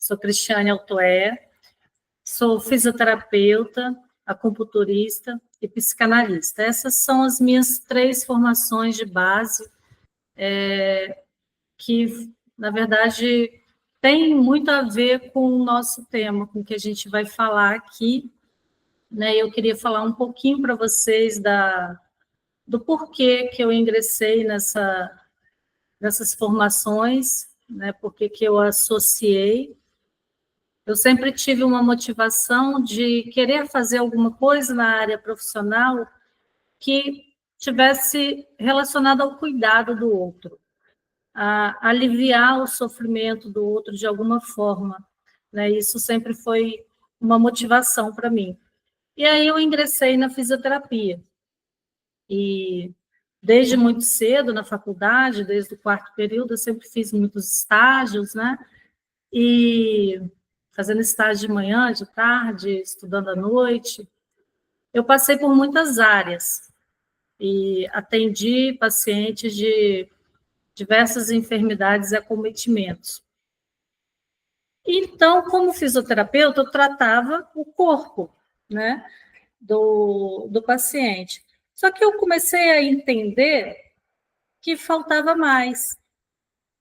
Sou Cristiane Altoé, sou fisioterapeuta, acupunturista e psicanalista. Essas são as minhas 3 formações de base, que, na verdade, tem muito a ver com o nosso tema, com o que a gente vai falar aqui, né? Eu queria falar um pouquinho para vocês do porquê que eu ingressei nessas formações, né? Porquê que eu associei. Eu sempre tive uma motivação de querer fazer alguma coisa na área profissional que tivesse relacionada ao cuidado do outro, a aliviar o sofrimento do outro de alguma forma, né? Isso sempre foi uma motivação para mim. E aí eu ingressei na fisioterapia. E desde muito cedo na faculdade, desde o 4º período, eu sempre fiz muitos estágios, né? E fazendo estágio de manhã, de tarde, estudando à noite. Eu passei por muitas áreas e atendi pacientes de diversas enfermidades e acometimentos. Então, como fisioterapeuta, eu tratava o corpo, né, do paciente. Só que eu comecei a entender que faltava mais,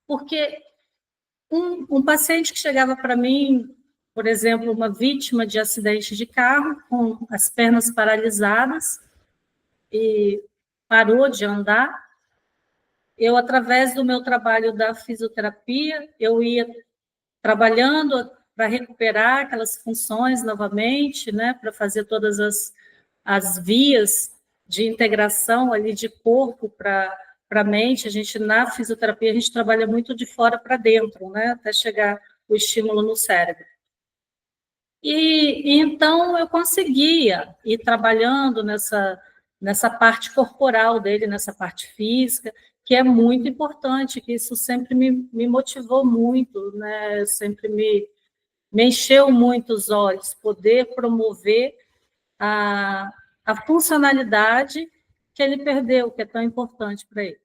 porque um paciente que chegava para mim, por exemplo, uma vítima de acidente de carro, com as pernas paralisadas e parou de andar, eu, através do meu trabalho da fisioterapia, eu ia trabalhando para recuperar aquelas funções novamente, né, para fazer todas as vias de integração ali de corpo para a mente. A gente, na fisioterapia, a gente trabalha muito de fora para dentro, né, até chegar o estímulo no cérebro. E então eu conseguia ir trabalhando nessa parte corporal dele, nessa parte física, que é muito importante, que isso sempre me motivou muito, né? Sempre me encheu muito os olhos, poder promover a funcionalidade que ele perdeu, que é tão importante para ele.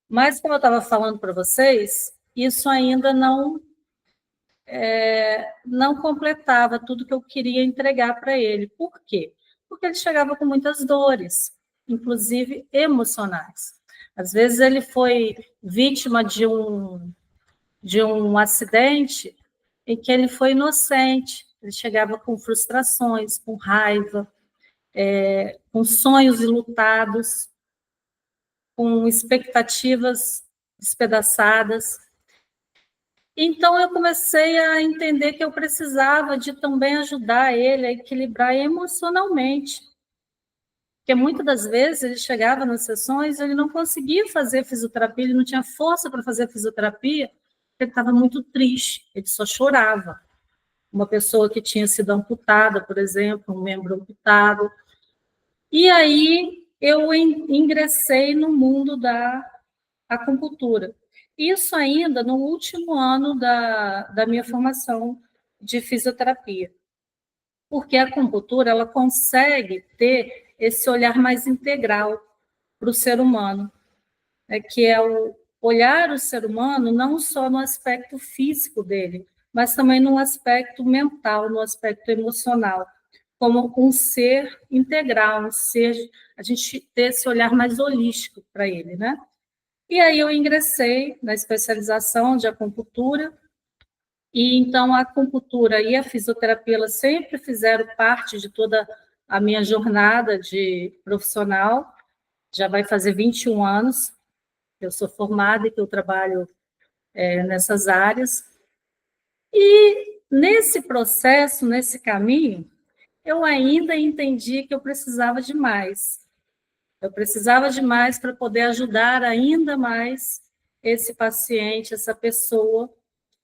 Mas, como eu estava falando para vocês, isso ainda não completava tudo que eu queria entregar para ele. Por quê? Porque ele chegava com muitas dores, inclusive emocionais. Às vezes ele foi vítima de um acidente em que ele foi inocente. Ele chegava com frustrações, com raiva, com sonhos ilutados, com expectativas despedaçadas. Então, eu comecei a entender que eu precisava de também ajudar ele a equilibrar emocionalmente. Porque muitas das vezes ele chegava nas sessões e ele não conseguia fazer fisioterapia, ele não tinha força para fazer fisioterapia, porque ele estava muito triste, ele só chorava. Uma pessoa que tinha sido amputada, por exemplo, um membro amputado. E aí eu ingressei no mundo da acupuntura. Isso ainda no último ano da minha formação de fisioterapia. Porque a acupuntura ela consegue ter esse olhar mais integral para o ser humano, que é o olhar o ser humano não só no aspecto físico dele, mas também no aspecto mental, no aspecto emocional, como um ser integral, um ser, a gente ter esse olhar mais holístico para ele, né? E aí eu ingressei na especialização de acupuntura, e então a acupuntura e a fisioterapia elas sempre fizeram parte de toda a minha jornada de profissional. Já vai fazer 21 anos que eu sou formada e que eu trabalho nessas áreas. E nesse processo, nesse caminho, eu ainda entendi que eu precisava de mais. Eu precisava de mais para poder ajudar ainda mais esse paciente, essa pessoa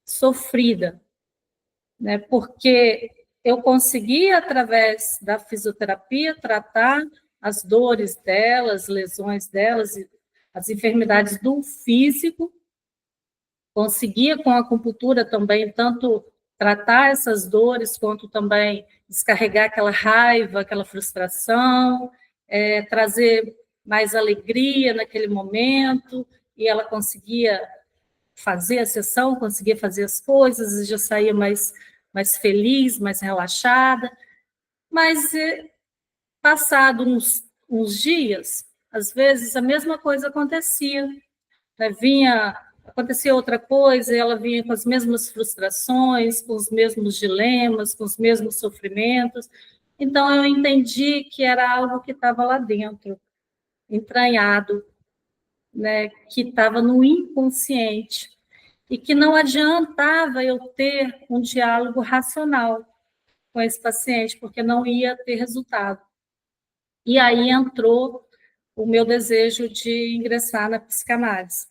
sofrida, né? Porque eu conseguia, através da fisioterapia, tratar as dores delas, lesões delas, as enfermidades do físico, conseguia com a acupuntura também tanto tratar essas dores, quanto também descarregar aquela raiva, aquela frustração, trazer mais alegria naquele momento, e ela conseguia fazer a sessão, conseguia fazer as coisas, e já saía mais feliz, mais relaxada. Mas, passado uns dias, às vezes a mesma coisa acontecia, né? Acontecia outra coisa, e ela vinha com as mesmas frustrações, com os mesmos dilemas, com os mesmos sofrimentos. Então, eu entendi que era algo que estava lá dentro, entranhado, né? Que estava no inconsciente, e que não adiantava eu ter um diálogo racional com esse paciente, porque não ia ter resultado. E aí entrou o meu desejo de ingressar na psicanálise.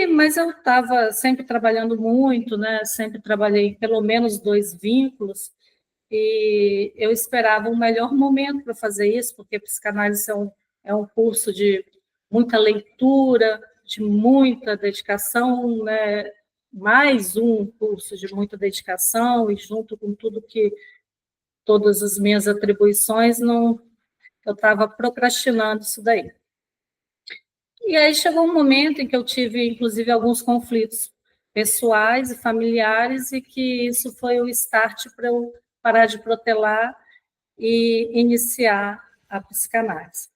Mas eu estava sempre trabalhando muito, né? Sempre trabalhei em pelo menos 2 vínculos, e eu esperava um melhor momento para fazer isso, porque psicanálise é um curso de muita leitura, de muita dedicação, né? Mais um curso de muita dedicação, e junto com todas as minhas atribuições, não, eu estava procrastinando isso daí. E aí chegou um momento em que eu tive, inclusive, alguns conflitos pessoais e familiares, e que isso foi o start para eu parar de protelar e iniciar a psicanálise.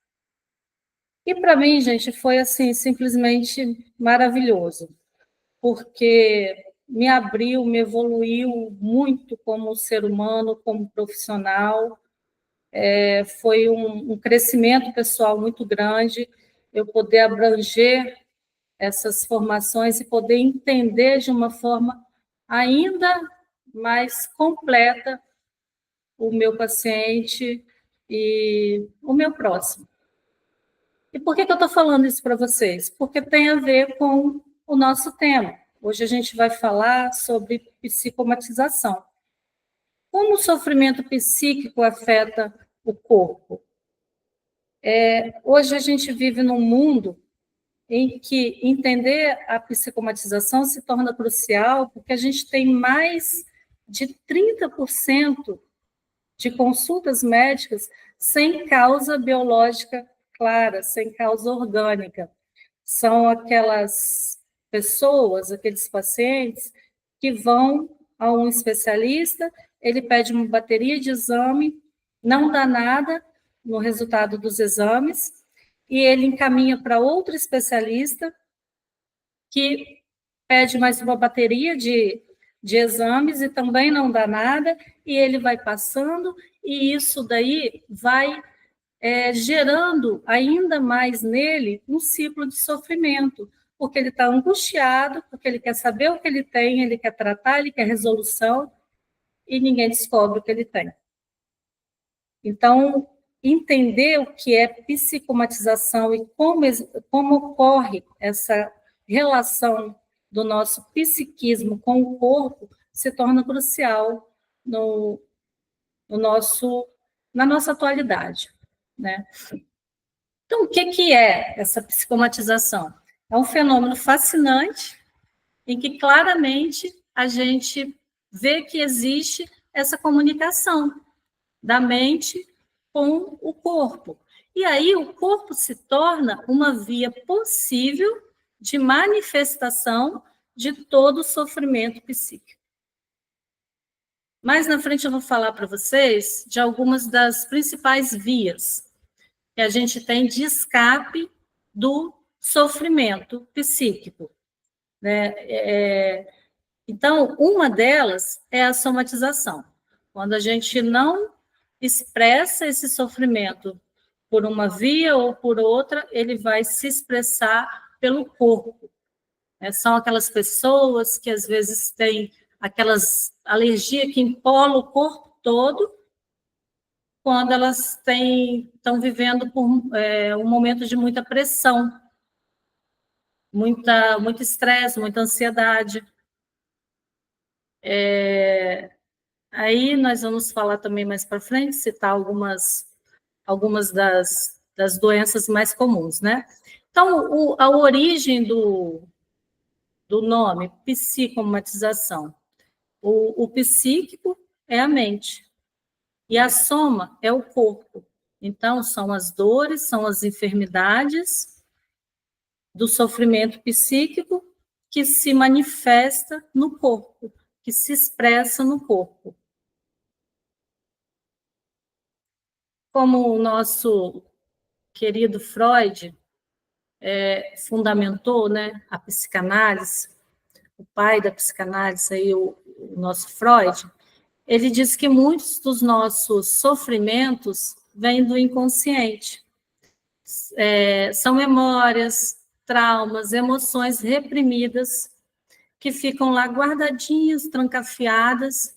E para mim, gente, foi assim simplesmente maravilhoso, porque me abriu, me evoluiu muito como ser humano, como profissional. Foi um crescimento pessoal muito grande, eu poder abranger essas formações e poder entender de uma forma ainda mais completa o meu paciente e o meu próximo. E por que eu estou falando isso para vocês? Porque tem a ver com o nosso tema. Hoje a gente vai falar sobre psicomatização. Como o sofrimento psíquico afeta o corpo? Hoje a gente vive num mundo em que entender a psicomatização se torna crucial, porque a gente tem mais de 30% de consultas médicas sem causa biológica clara, sem causa orgânica. São aquelas pessoas, aqueles pacientes que vão a um especialista, ele pede uma bateria de exame, não dá nada no resultado dos exames, e ele encaminha para outro especialista que pede mais uma bateria de exames e também não dá nada, e ele vai passando, e isso daí vai gerando ainda mais nele um ciclo de sofrimento, porque ele está angustiado, porque ele quer saber o que ele tem, ele quer tratar, ele quer resolução, e ninguém descobre o que ele tem. Então, entender o que é psicomatização e como ocorre essa relação do nosso psiquismo com o corpo se torna crucial na nossa atualidade, né? Então, o que é essa psicomatização? É um fenômeno fascinante em que claramente a gente vê que existe essa comunicação da mente com o corpo. E aí o corpo se torna uma via possível de manifestação de todo o sofrimento psíquico. Mais na frente eu vou falar para vocês de algumas das principais vias que a gente tem de escape do sofrimento psíquico, né? Então, uma delas é a somatização. Quando a gente não expressa esse sofrimento por uma via ou por outra, ele vai se expressar pelo corpo. São aquelas pessoas que às vezes têm aquelas alergia que empola o corpo todo, quando elas estão vivendo por um momento de muita pressão, muito estresse, muita ansiedade. Aí nós vamos falar também mais para frente, citar algumas das doenças mais comuns, né? Então, a origem do nome, psicomatização. O psíquico é a mente, e a soma é o corpo. Então, são as dores, são as enfermidades do sofrimento psíquico que se manifesta no corpo, que se expressa no corpo. Como o nosso querido Freud fundamentou, né, a psicanálise, o pai da psicanálise, aí, o nosso Freud, ele diz que muitos dos nossos sofrimentos vêm do inconsciente. São memórias, traumas, emoções reprimidas que ficam lá guardadinhas, trancafiadas,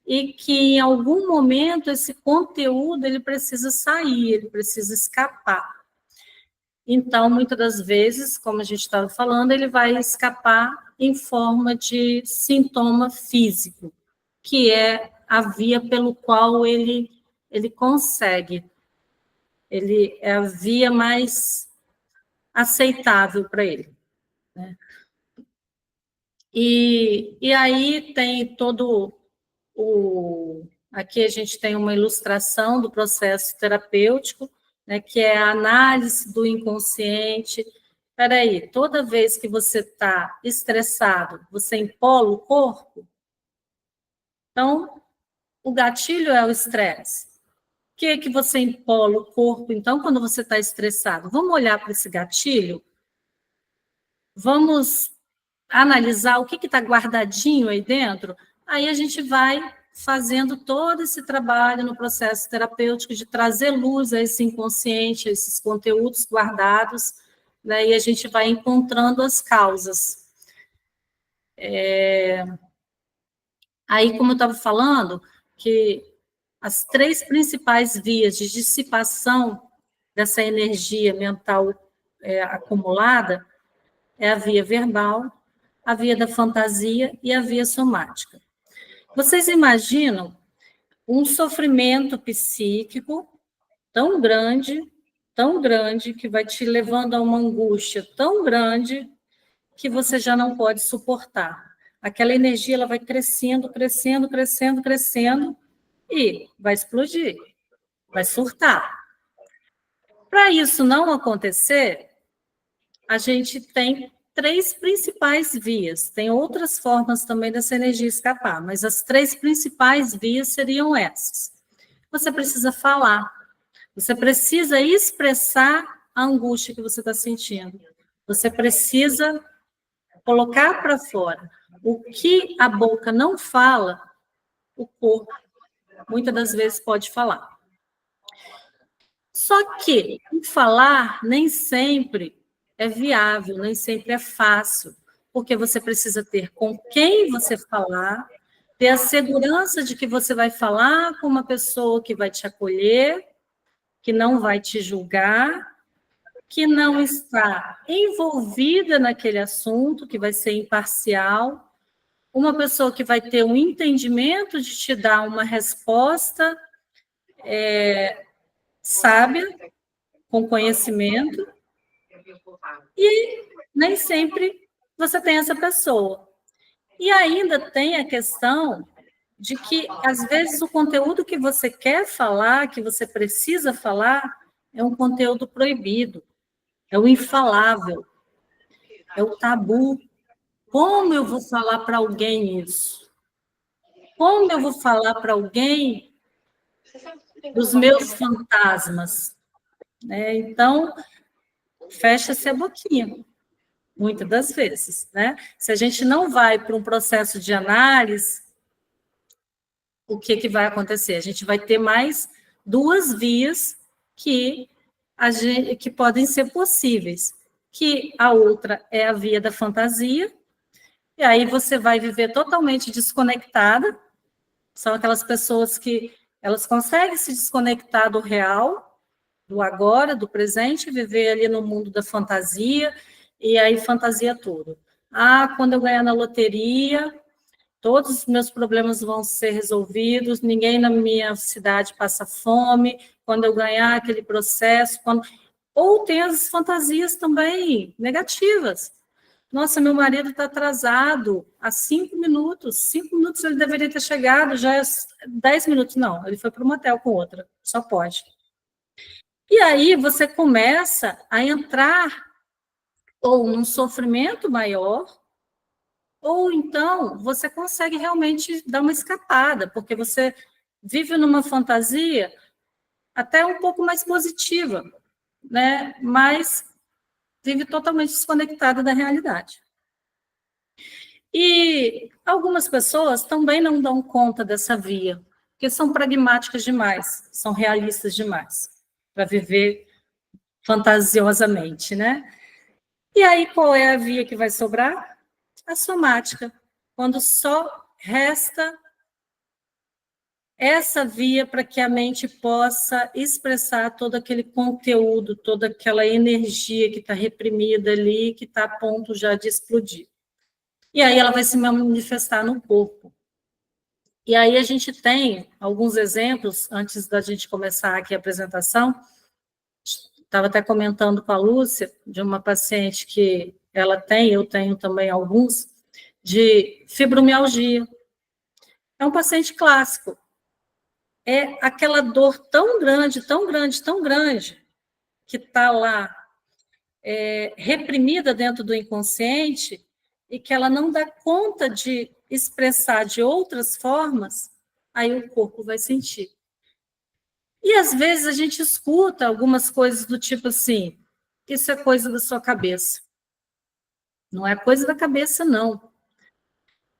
e que em algum momento esse conteúdo ele precisa sair, ele precisa escapar. Então, muitas das vezes, como a gente estava falando, ele vai escapar em forma de sintoma físico, que é a via pelo qual ele consegue. Ele é a via mais aceitável para ele, né? E aí tem todo o... Aqui a gente tem uma ilustração do processo terapêutico, né, que é a análise do inconsciente. Espera aí, toda vez que você está estressado, você empola o corpo? Então, o gatilho é o estresse. O que é que você empola o corpo, então, quando você está estressado? Vamos olhar para esse gatilho? Vamos analisar o que está guardadinho aí dentro? Aí a gente vai fazendo todo esse trabalho no processo terapêutico de trazer luz a esse inconsciente, a esses conteúdos guardados, né, e a gente vai encontrando as causas. Aí, como eu estava falando, que as 3 principais vias de dissipação dessa energia mental acumulada é a via verbal, a via da fantasia e a via somática. Vocês imaginam um sofrimento psíquico tão grande, que vai te levando a uma angústia tão grande que você já não pode suportar. Aquela energia ela vai crescendo, crescendo, crescendo, crescendo e vai explodir, vai surtar. Para isso não acontecer, a gente tem 3 principais vias. Tem outras formas também dessa energia escapar, mas as 3 principais vias seriam essas. Você precisa falar, você precisa expressar a angústia que você está sentindo. Você precisa colocar para fora. O que a boca não fala, o corpo, muitas das vezes, pode falar. Só que o falar nem sempre é viável, nem sempre é fácil, porque você precisa ter com quem você falar, ter a segurança de que você vai falar com uma pessoa que vai te acolher, que não vai te julgar, que não está envolvida naquele assunto, que vai ser imparcial, uma pessoa que vai ter um entendimento de te dar uma resposta sábia, com conhecimento, e nem sempre você tem essa pessoa. E ainda tem a questão de que, às vezes, o conteúdo que você quer falar, que você precisa falar, é um conteúdo proibido, é o infalável, é o tabu. Como eu vou falar para alguém isso? Como eu vou falar para alguém dos meus fantasmas? Então, fecha-se a boquinha, muitas das vezes, né? Se a gente não vai para um processo de análise, o que vai acontecer? A gente vai ter mais 2 vias que podem ser possíveis, que a outra é a via da fantasia, e aí você vai viver totalmente desconectada. São aquelas pessoas que elas conseguem se desconectar do real, do agora, do presente, viver ali no mundo da fantasia, e aí fantasia tudo. Quando eu ganhar na loteria, todos os meus problemas vão ser resolvidos, ninguém na minha cidade passa fome, quando eu ganhar aquele processo, ou tem as fantasias também negativas. Nossa, meu marido está atrasado há 5 minutos. 5 minutos ele deveria ter chegado, já é 10 minutos. Não, ele foi para um motel com outra. Só pode. E aí você começa a entrar ou num sofrimento maior, ou então você consegue realmente dar uma escapada, porque você vive numa fantasia até um pouco mais positiva, né? Mas vive totalmente desconectada da realidade. E algumas pessoas também não dão conta dessa via, porque são pragmáticas demais, são realistas demais, para viver fantasiosamente, né? E aí, qual é a via que vai sobrar? A somática, quando só resta essa via para que a mente possa expressar todo aquele conteúdo, toda aquela energia que está reprimida ali, que está a ponto já de explodir. E aí ela vai se manifestar no corpo. E aí a gente tem alguns exemplos, antes da gente começar aqui a apresentação, estava até comentando com a Lúcia, de uma paciente que ela tem, eu tenho também alguns, de fibromialgia. É um paciente clássico. É aquela dor tão grande, tão grande, tão grande, que está lá reprimida dentro do inconsciente e que ela não dá conta de expressar de outras formas, aí o corpo vai sentir. E às vezes a gente escuta algumas coisas do tipo assim: isso é coisa da sua cabeça. Não é coisa da cabeça, não.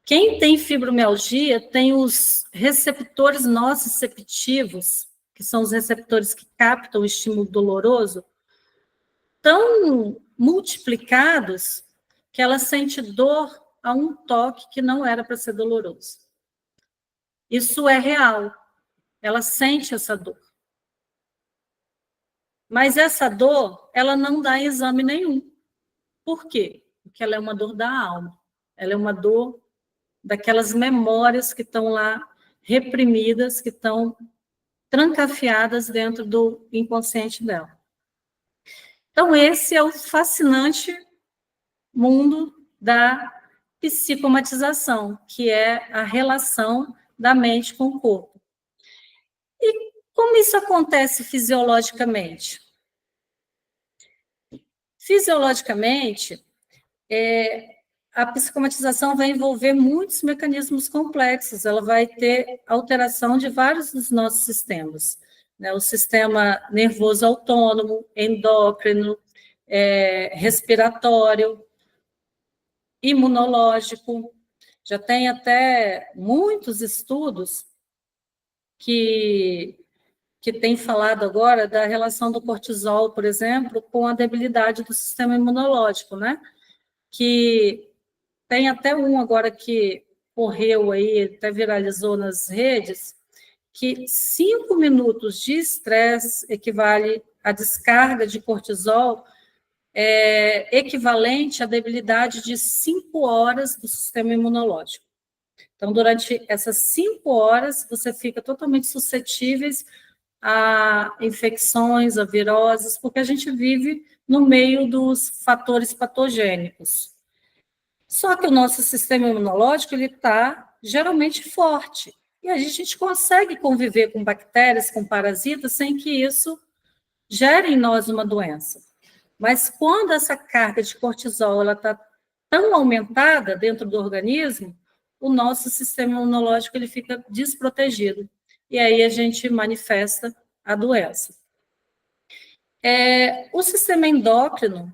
Quem tem fibromialgia tem os receptores nociceptivos, que são os receptores que captam o estímulo doloroso, tão multiplicados que ela sente dor a um toque que não era para ser doloroso. Isso é real. Ela sente essa dor. Mas essa dor, ela não dá exame nenhum. Por quê? Porque ela é uma dor da alma. Ela é uma dor daquelas memórias que estão lá reprimidas, que estão trancafiadas dentro do inconsciente dela. Então, esse é o fascinante mundo da psicomatização, que é a relação da mente com o corpo. E como isso acontece fisiologicamente? Fisiologicamente, a psicomatização vai envolver muitos mecanismos complexos, ela vai ter alteração de vários dos nossos sistemas, né? O sistema nervoso autônomo, endócrino, respiratório, imunológico. Já tem até muitos estudos que têm falado agora da relação do cortisol, por exemplo, com a debilidade do sistema imunológico, né? Que tem até um agora que correu aí, até viralizou nas redes, que 5 minutos de estresse equivale à descarga de cortisol equivalente à debilidade de 5 horas do sistema imunológico. Então, durante essas 5 horas, você fica totalmente suscetíveis a infecções, a viroses, porque a gente vive no meio dos fatores patogênicos. Só que o nosso sistema imunológico ele está geralmente forte. E a gente consegue conviver com bactérias, com parasitas, sem que isso gere em nós uma doença. Mas quando essa carga de cortisol está tão aumentada dentro do organismo, o nosso sistema imunológico ele fica desprotegido. E aí a gente manifesta a doença. O sistema endócrino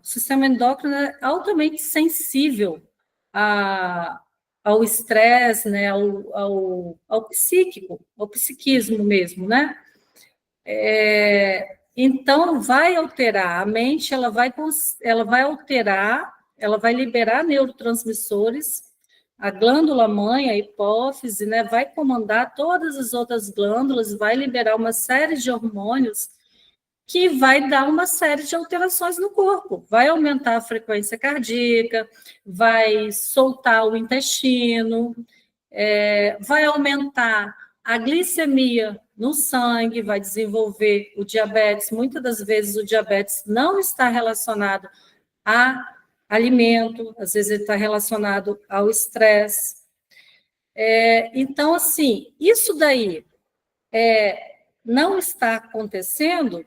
é altamente sensível ao estresse, né, ao psíquico, ao psiquismo mesmo, né? Então, vai alterar, a mente ela vai alterar, ela vai liberar neurotransmissores, a glândula mãe, a hipófise, né, vai comandar todas as outras glândulas, vai liberar uma série de hormônios que vai dar uma série de alterações no corpo, vai aumentar a frequência cardíaca, vai soltar o intestino, vai aumentar a glicemia no sangue, vai desenvolver o diabetes. Muitas das vezes o diabetes não está relacionado a alimento, às vezes ele está relacionado ao estresse. Então, assim, isso daí não está acontecendo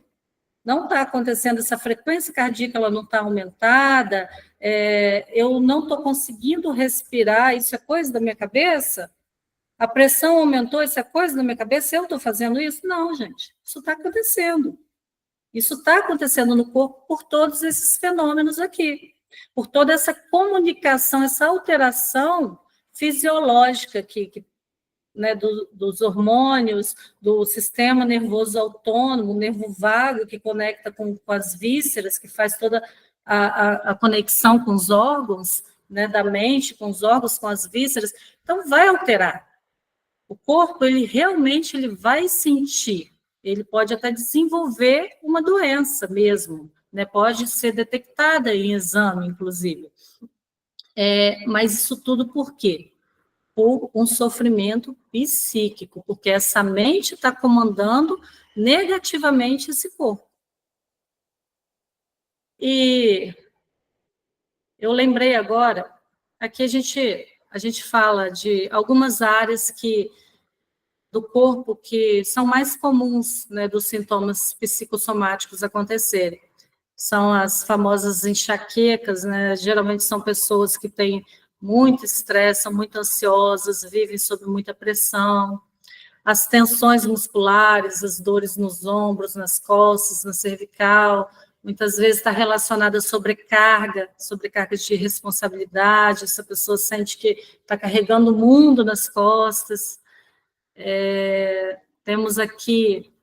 não está acontecendo, essa frequência cardíaca ela não está aumentada, eu não estou conseguindo respirar, isso é coisa da minha cabeça? A pressão aumentou, isso é coisa da minha cabeça? Eu estou fazendo isso? Não, gente, isso está acontecendo. Isso está acontecendo no corpo por todos esses fenômenos aqui, por toda essa comunicação, essa alteração fisiológica né, dos hormônios, do sistema nervoso autônomo, o nervo vago, que conecta com as vísceras, que faz toda a conexão com os órgãos, né, da mente, com os órgãos, com as vísceras. Então, vai alterar. O corpo, ele realmente ele vai sentir. Ele pode até desenvolver uma doença mesmo, né? Pode ser detectada em exame, inclusive. Mas isso tudo por quê? Por um sofrimento psíquico, porque essa mente está comandando negativamente esse corpo. E eu lembrei agora, aqui a gente fala de algumas áreas do corpo que são mais comuns, né, dos sintomas psicossomáticos acontecerem. São as famosas enxaquecas, né? Geralmente são pessoas que têm muito estresse, são muito ansiosas, vivem sob muita pressão. As tensões musculares, as dores nos ombros, nas costas, na cervical, muitas vezes está relacionada à sobrecarga de responsabilidade, essa pessoa sente que está carregando o mundo nas costas. Temos aqui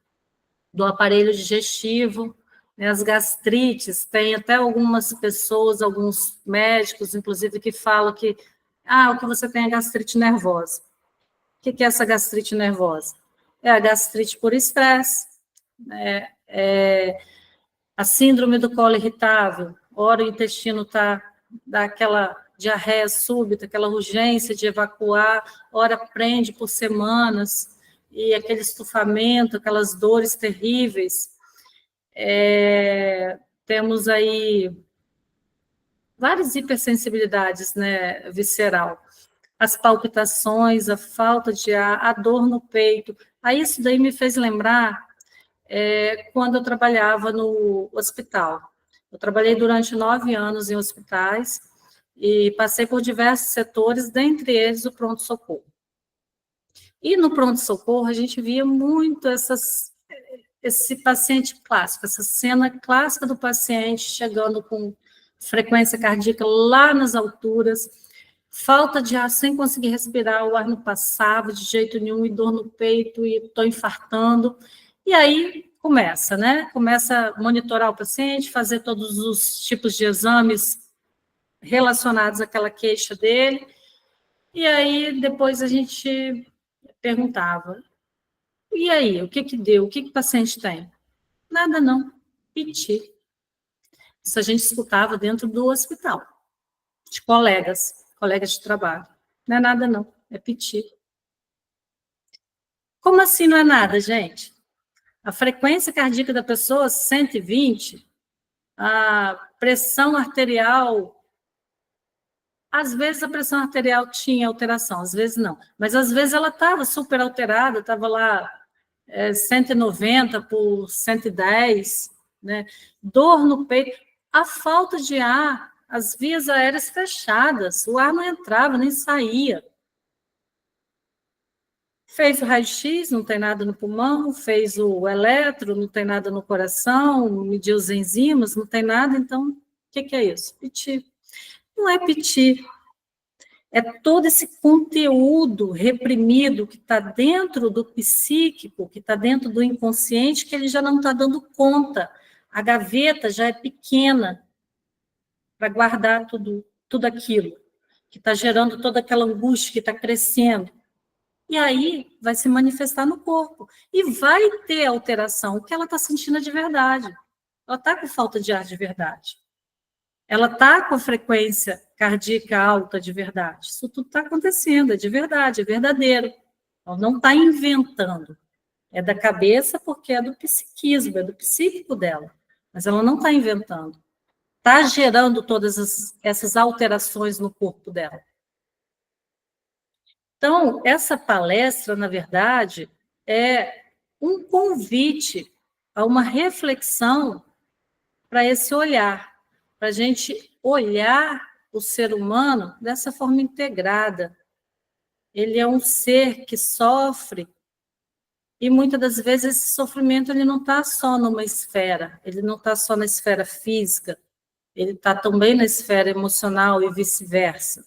do aparelho digestivo, né, as gastrites, tem até algumas pessoas, alguns médicos, inclusive, que falam que o que você tem é gastrite nervosa. O que é essa gastrite nervosa? É a gastrite por estresse, né? A síndrome do colo irritável, ora o intestino dá aquela diarreia súbita, aquela urgência de evacuar, ora prende por semanas, e aquele estufamento, aquelas dores terríveis. Temos aí várias hipersensibilidades, né, visceral. As palpitações, a falta de ar, a dor no peito. Aí isso daí me fez lembrar quando eu trabalhava no hospital. Eu trabalhei durante 9 anos em hospitais e passei por diversos setores, dentre eles o pronto-socorro. E no pronto-socorro a gente via muito esse paciente clássico, essa cena clássica do paciente chegando com frequência cardíaca lá nas alturas, falta de ar sem conseguir respirar, o ar não passava de jeito nenhum, e dor no peito, e estou infartando. E aí começa, né? Começa a monitorar o paciente, fazer todos os tipos de exames relacionados àquela queixa dele, e aí depois a gente perguntava, e aí, o que deu? O que o paciente tem? Nada não, piti. Isso a gente escutava dentro do hospital, de colegas de trabalho. Não é nada não, é piti. Como assim não é nada, gente? A frequência cardíaca da pessoa, 120, a pressão arterial, às vezes a pressão arterial tinha alteração, às vezes não. Mas às vezes ela estava super alterada, estava lá 190 por 110, né? Dor no peito, a falta de ar, as vias aéreas fechadas, o ar não entrava nem saía. Fez o raio-x, não tem nada no pulmão, fez o eletro, não tem nada no coração, mediu os enzimas, não tem nada, então, o que é isso? Piti. Não é piti, é todo esse conteúdo reprimido que está dentro do psíquico, que está dentro do inconsciente, que ele já não está dando conta. A gaveta já é pequena para guardar tudo aquilo, que está gerando toda aquela angústia, que está crescendo. E aí vai se manifestar no corpo. E vai ter alteração, o que ela está sentindo é de verdade. Ela está com falta de ar de verdade. Ela está com a frequência cardíaca alta de verdade. Isso tudo está acontecendo, é de verdade, é verdadeiro. Ela não está inventando. É da cabeça porque é do psiquismo, é do psíquico dela. Mas ela não está inventando. Está gerando todas essas alterações no corpo dela. Então, essa palestra, na verdade, é um convite a uma reflexão para esse olhar, para a gente olhar o ser humano dessa forma integrada. Ele é um ser que sofre, e muitas das vezes esse sofrimento ele não está só numa esfera, ele não está só na esfera física, ele está também na esfera emocional e vice-versa.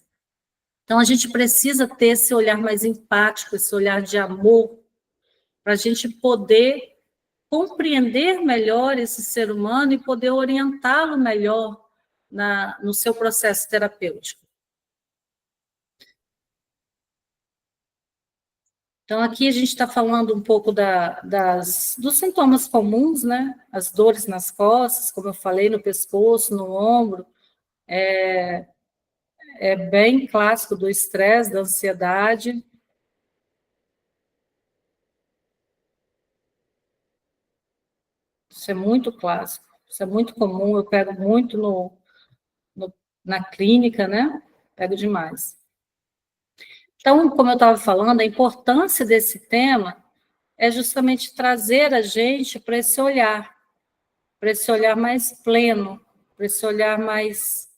Então, a gente precisa ter esse olhar mais empático, esse olhar de amor, para a gente poder compreender melhor esse ser humano e poder orientá-lo melhor no seu processo terapêutico. Então, aqui a gente está falando um pouco dos sintomas comuns, né? As dores nas costas, como eu falei, no pescoço, no ombro. É bem clássico do estresse, da ansiedade. Isso é muito clássico, isso é muito comum, eu pego muito na clínica, né? Pego demais. Então, como eu estava falando, a importância desse tema é justamente trazer a gente para esse olhar mais pleno, para esse olhar mais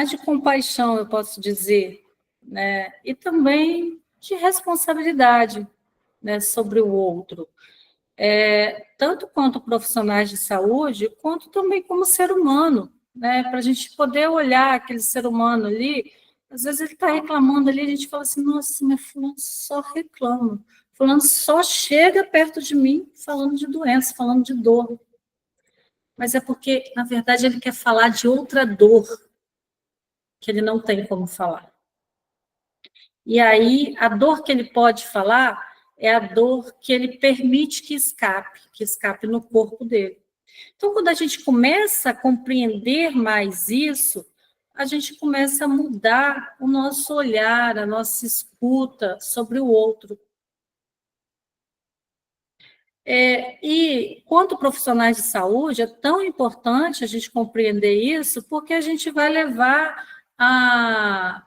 de compaixão, eu posso dizer, né? E também de responsabilidade, né, sobre o outro. Tanto quanto profissionais de saúde, quanto também como ser humano, né? Para a gente poder olhar aquele ser humano ali, às vezes ele está reclamando ali, a gente fala assim, nossa, mas fulano só reclama, fulano só chega perto de mim falando de doença, falando de dor. Mas é porque, na verdade, ele quer falar de outra dor que ele não tem como falar. E aí, a dor que ele pode falar é a dor que ele permite que escape no corpo dele. Então, quando a gente começa a compreender mais isso, a gente começa a mudar o nosso olhar, a nossa escuta sobre o outro. E, quanto profissionais de saúde, é tão importante a gente compreender isso, porque a gente vai levar a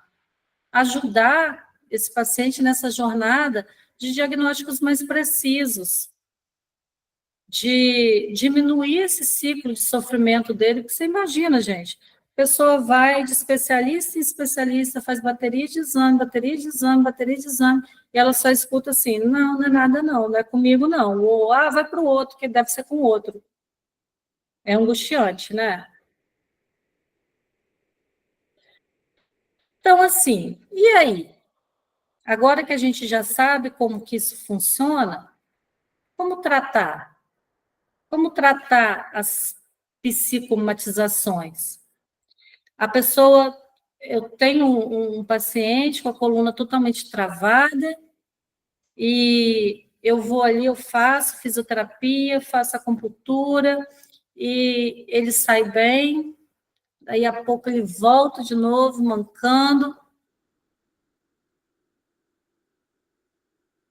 ajudar esse paciente nessa jornada de diagnósticos mais precisos, de diminuir esse ciclo de sofrimento dele, porque você imagina, gente, a pessoa vai de especialista em especialista, faz bateria de exame, bateria de exame, bateria de exame, e ela só escuta assim, não é nada não é comigo não, ou vai para o outro, que deve ser com o outro. É angustiante, né? Então, assim, e aí? Agora que a gente já sabe como que isso funciona, como tratar? Como tratar as psicomatizações? A pessoa, eu tenho um paciente com a coluna totalmente travada e eu vou ali, eu faço fisioterapia, faço acupuntura e ele sai bem, daí a pouco ele volta de novo, mancando.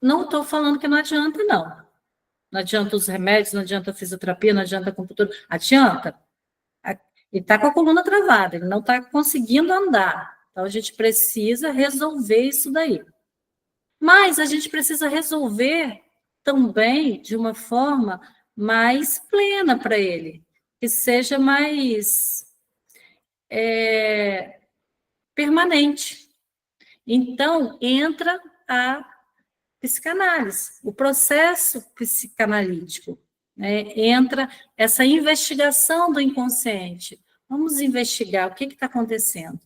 Não estou falando que não adianta, não. Não adianta os remédios, não adianta a fisioterapia, não adianta a acupuntura. Adianta. Ele está com a coluna travada, ele não está conseguindo andar. Então, a gente precisa resolver isso daí. Mas a gente precisa resolver também de uma forma mais plena para ele, que seja mais permanente. Então, entra a psicanálise, o processo psicanalítico, né? Entra essa investigação do inconsciente. Vamos investigar o que está acontecendo.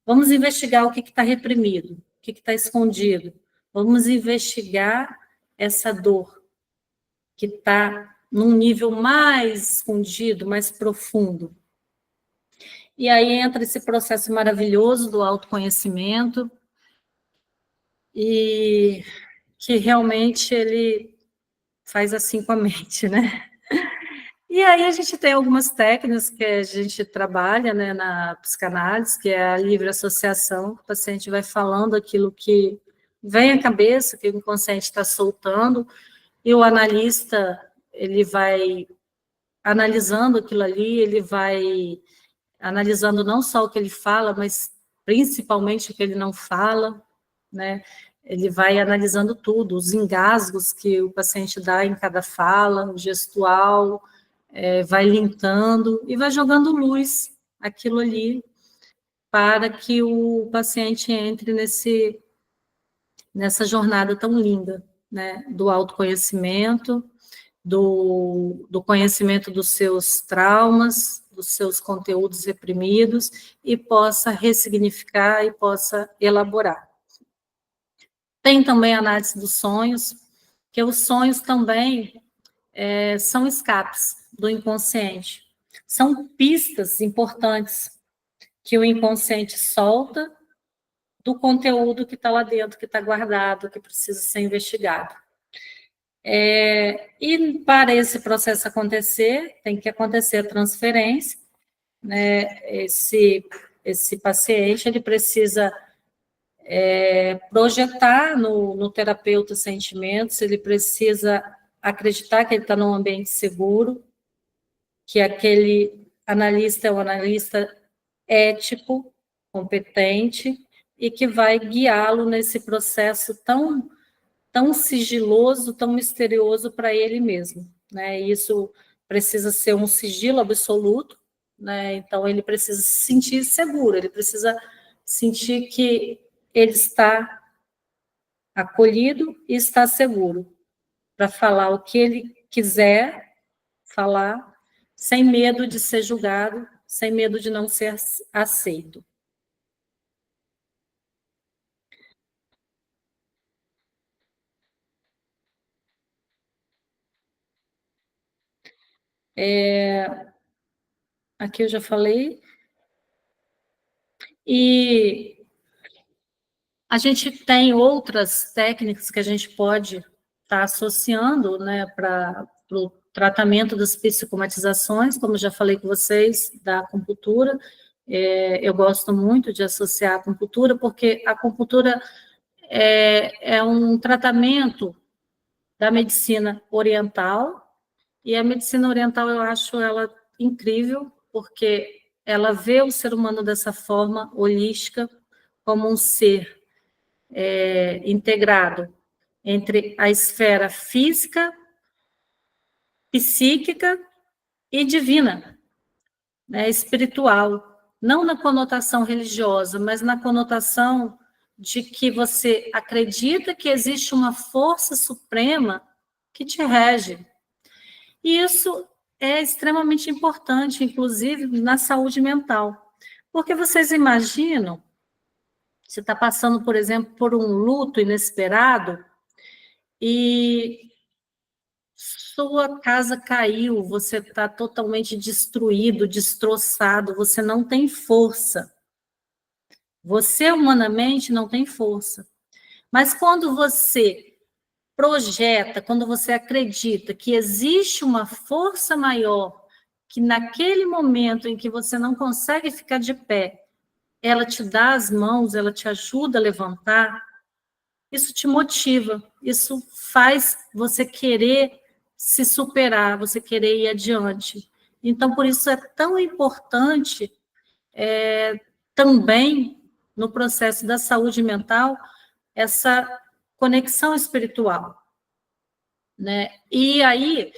Vamos investigar o que está reprimido, o que está escondido. Vamos investigar essa dor que está num nível mais escondido, mais profundo. E aí entra esse processo maravilhoso do autoconhecimento e que realmente ele faz assim com a mente, né? E aí a gente tem algumas técnicas que a gente trabalha, né, na psicanálise, que é a livre associação. O paciente vai falando aquilo que vem à cabeça, que o inconsciente está soltando, e o analista, ele vai analisando aquilo ali, ele vai analisando não só o que ele fala, mas principalmente o que ele não fala, né? ele vai analisando tudo, os engasgos que o paciente dá em cada fala, o gestual, vai linkando e vai jogando luz aquilo ali para que o paciente entre nessa jornada tão linda, né, do autoconhecimento, do conhecimento dos seus traumas, dos seus conteúdos reprimidos, e possa ressignificar e possa elaborar. Tem também a análise dos sonhos, que os sonhos também são escapes do inconsciente. São pistas importantes que o inconsciente solta do conteúdo que está lá dentro, que está guardado, que precisa ser investigado. E para esse processo acontecer, tem que acontecer a transferência, né? Esse paciente, ele precisa projetar no terapeuta sentimentos, ele precisa acreditar que ele está num ambiente seguro, que aquele analista é um analista ético, competente, e que vai guiá-lo nesse processo tão sigiloso, tão misterioso para ele mesmo, né? Isso precisa ser um sigilo absoluto, né? Então ele precisa se sentir seguro, ele precisa sentir que ele está acolhido e está seguro para falar o que ele quiser falar, sem medo de ser julgado, sem medo de não ser aceito. Aqui eu já falei. E a gente tem outras técnicas que a gente pode estar associando, né, para o tratamento das psicomatizações, como eu já falei com vocês, da acupuntura. Eu gosto muito de associar a acupuntura, porque a acupuntura é um tratamento da medicina oriental, e a medicina oriental eu acho ela incrível, porque ela vê o ser humano dessa forma holística, como um ser integrado entre a esfera física, psíquica e divina, né, espiritual, não na conotação religiosa, mas na conotação de que você acredita que existe uma força suprema que te rege. E isso é extremamente importante, inclusive, na saúde mental. Porque vocês imaginam, você está passando, por exemplo, por um luto inesperado e sua casa caiu, você está totalmente destruído, destroçado, você não tem força. Você, humanamente, não tem força. Mas quando você projeta, quando você acredita que existe uma força maior, que naquele momento em que você não consegue ficar de pé, ela te dá as mãos, ela te ajuda a levantar, isso te motiva, isso faz você querer se superar, você querer ir adiante. Então, por isso é tão importante também no processo da saúde mental essa conexão espiritual, né? E aí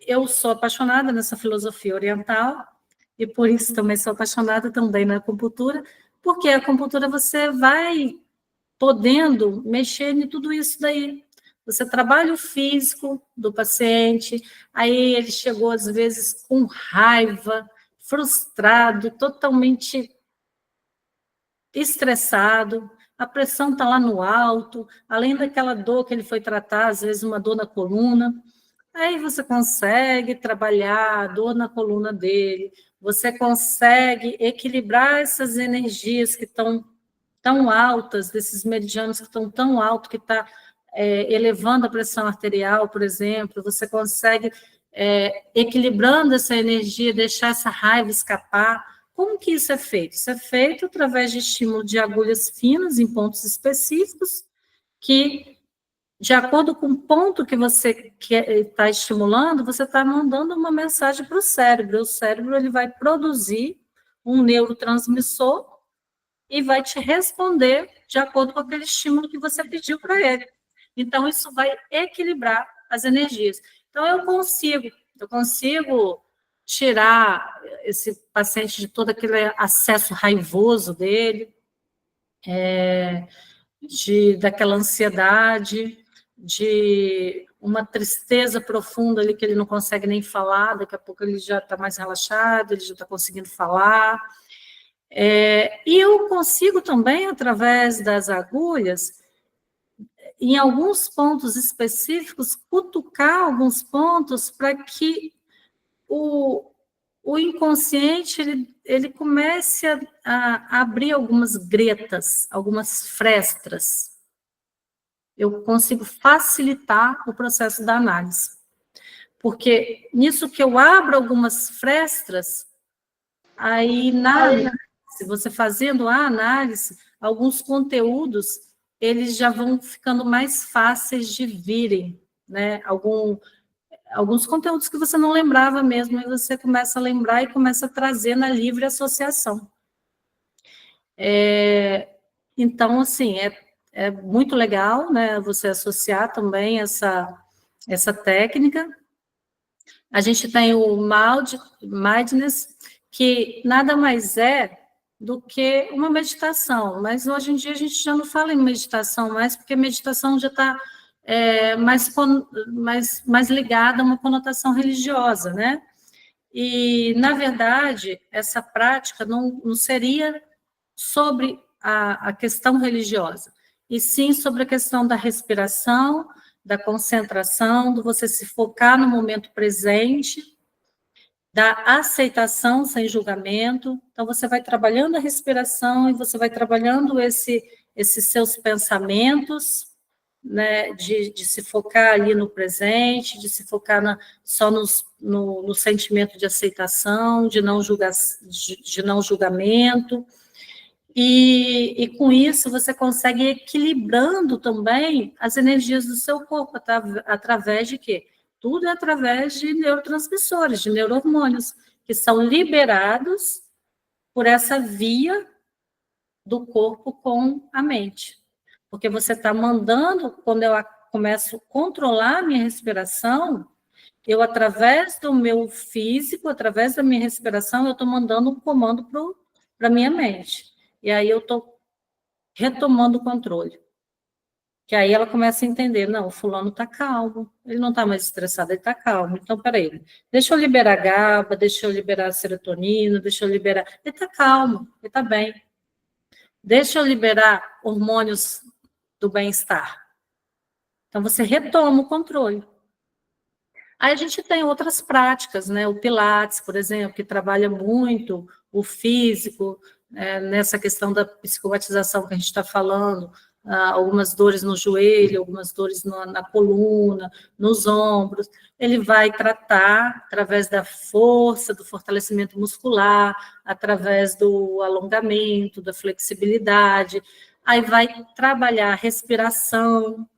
eu sou apaixonada nessa filosofia oriental e por isso também sou apaixonada também na acupuntura, porque a acupuntura você vai podendo mexer em tudo isso daí. Você trabalha o físico do paciente, aí ele chegou às vezes com raiva, frustrado, totalmente estressado, a pressão está lá no alto, além daquela dor que ele foi tratar, às vezes uma dor na coluna. Aí você consegue trabalhar a dor na coluna dele, você consegue equilibrar essas energias que estão tão altas, desses meridianos que estão tão altos, que está elevando a pressão arterial, por exemplo, você consegue, equilibrando essa energia, deixar essa raiva escapar. Como que isso é feito? Isso é feito através de estímulo de agulhas finas em pontos específicos, que, de acordo com o ponto que você está estimulando, você está mandando uma mensagem para o cérebro. O cérebro ele vai produzir um neurotransmissor e vai te responder de acordo com aquele estímulo que você pediu para ele. Então, isso vai equilibrar as energias. Então, eu consigo tirar esse paciente de todo aquele acesso raivoso dele, daquela ansiedade, de uma tristeza profunda ali que ele não consegue nem falar, daqui a pouco ele já está mais relaxado, ele já está conseguindo falar. E eu consigo também, através das agulhas, em alguns pontos específicos, cutucar alguns pontos para que o inconsciente ele comece a abrir algumas gretas, algumas frestas. Eu consigo facilitar o processo da análise. Porque nisso que eu abro algumas frestas, aí se você fazendo a análise, alguns conteúdos, eles já vão ficando mais fáceis de virem, né? Alguns conteúdos que você não lembrava mesmo, e você começa a lembrar e começa a trazer na livre associação. Então, assim, é muito legal, né, você associar também essa técnica. A gente tem o Mindfulness, que nada mais é do que uma meditação, mas hoje em dia a gente já não fala em meditação mais, porque meditação já está mais ligada a uma conotação religiosa, né? E, na verdade, essa prática não seria sobre a questão religiosa, e sim sobre a questão da respiração, da concentração, do você se focar no momento presente, da aceitação sem julgamento. Então, você vai trabalhando a respiração e você vai trabalhando esses seus pensamentos, né, de se focar ali no presente, de se focar só no sentimento de aceitação, de não julgamento. E com isso você consegue ir equilibrando também as energias do seu corpo, através de quê? Tudo é através de neurotransmissores, de neurohormônios, que são liberados por essa via do corpo com a mente. Porque você está mandando, quando eu começo a controlar a minha respiração, eu, através do meu físico, através da minha respiração, eu estou mandando um comando para a minha mente. E aí eu estou retomando o controle. Que aí ela começa a entender, não, o fulano está calmo, ele não está mais estressado, ele está calmo. Então, peraí, deixa eu liberar a GABA, deixa eu liberar a serotonina, deixa eu liberar... Ele está calmo, ele está bem. Deixa eu liberar hormônios do bem-estar. Então, você retoma o controle. Aí a gente tem outras práticas, né? O Pilates, por exemplo, que trabalha muito o físico, nessa questão da psicomatização que a gente está falando, algumas dores no joelho, algumas dores na coluna, nos ombros. Ele vai tratar através da força, do fortalecimento muscular, através do alongamento, da flexibilidade. Aí vai trabalhar a respiração.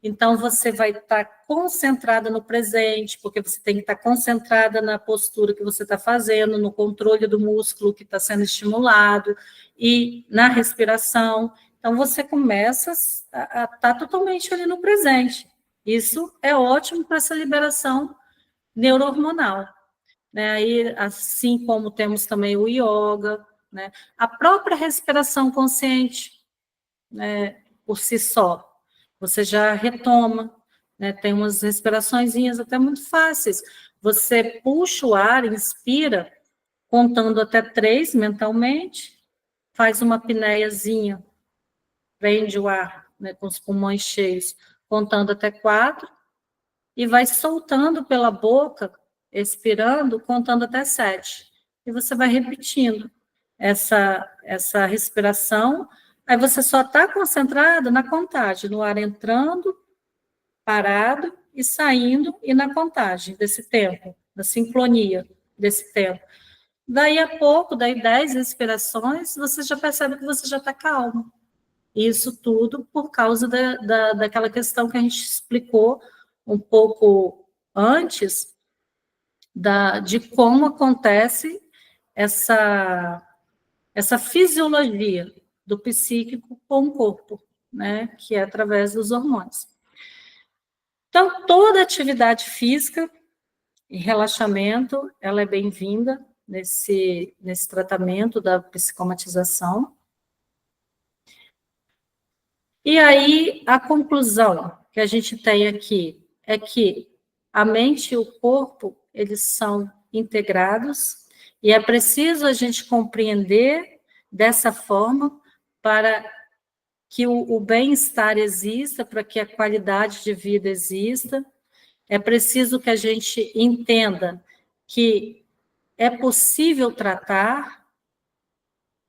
Então, você vai estar concentrada no presente, porque você tem que estar concentrada na postura que você está fazendo, no controle do músculo que está sendo estimulado, e na respiração. Então, você começa a estar totalmente ali no presente. Isso é ótimo para essa liberação neurohormonal. Né? Aí, assim como temos também o yoga, né? A própria respiração consciente, né, por si só. Você já retoma, né? Tem umas respiraçõezinhas até muito fáceis. Você puxa o ar, inspira, contando até 3 mentalmente, faz uma apneiazinha, prende o ar, né, com os pulmões cheios, contando até 4, e vai soltando pela boca, expirando, contando até 7. E você vai repetindo essa respiração. Aí você só está concentrado na contagem, no ar entrando, parado e saindo, e na contagem desse tempo, na sincronia desse tempo. Daí a pouco, daí 10 respirações, você já percebe que você já está calmo. Isso tudo por causa daquela questão que a gente explicou um pouco antes, de como acontece essa fisiologia, do psíquico com o corpo, né, que é através dos hormônios. Então, toda atividade física e relaxamento, ela é bem-vinda nesse tratamento da psicomatização. E aí, a conclusão que a gente tem aqui é que a mente e o corpo, eles são integrados, e é preciso a gente compreender dessa forma para que o bem-estar exista, para que a qualidade de vida exista. É preciso que a gente entenda que é possível tratar,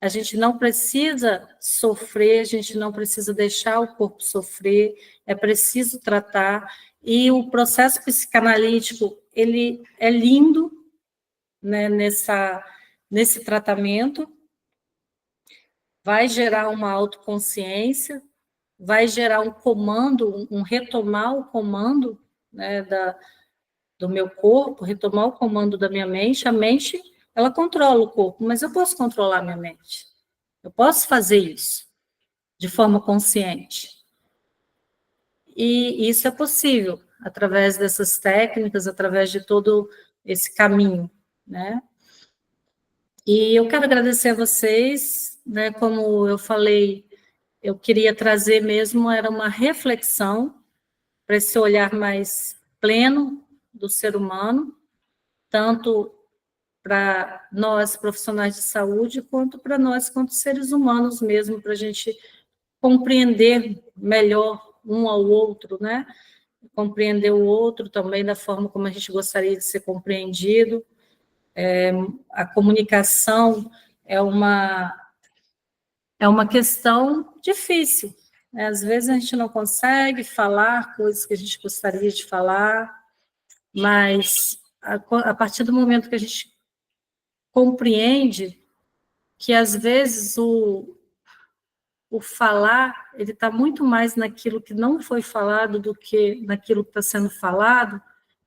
a gente não precisa sofrer, a gente não precisa deixar o corpo sofrer, é preciso tratar, e o processo psicanalítico, ele é lindo, né, nesse tratamento, vai gerar uma autoconsciência, vai gerar um comando, um retomar o comando, né, do meu corpo, retomar o comando da minha mente. A mente, ela controla o corpo, mas eu posso controlar a minha mente. Eu posso fazer isso de forma consciente. E isso é possível através dessas técnicas, através de todo esse caminho, né? E eu quero agradecer a vocês, né? Como eu falei, eu queria trazer mesmo, era uma reflexão para esse olhar mais pleno do ser humano, tanto para nós, profissionais de saúde, quanto para nós, quanto seres humanos mesmo, para a gente compreender melhor um ao outro, né? Compreender o outro também da forma como a gente gostaria de ser compreendido. A comunicação é uma questão difícil, né? Às vezes a gente não consegue falar coisas que a gente gostaria de falar, mas a partir do momento que a gente compreende que, às vezes, o falar, ele está muito mais naquilo que não foi falado do que naquilo que está sendo falado,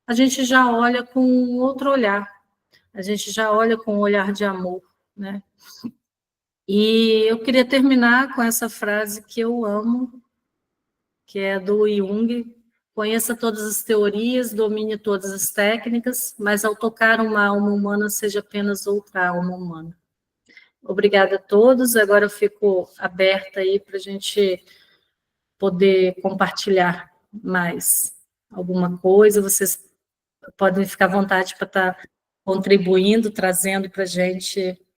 a gente já olha com outro olhar, a gente já olha com um olhar de amor, né? E eu queria terminar com essa frase que eu amo, que é do Jung: conheça todas as teorias, domine todas as técnicas, mas ao tocar uma alma humana, seja apenas outra alma humana. Obrigada a todos, agora eu fico aberta aí para a gente poder compartilhar mais alguma coisa, vocês podem ficar à vontade para estar contribuindo, trazendo para a gente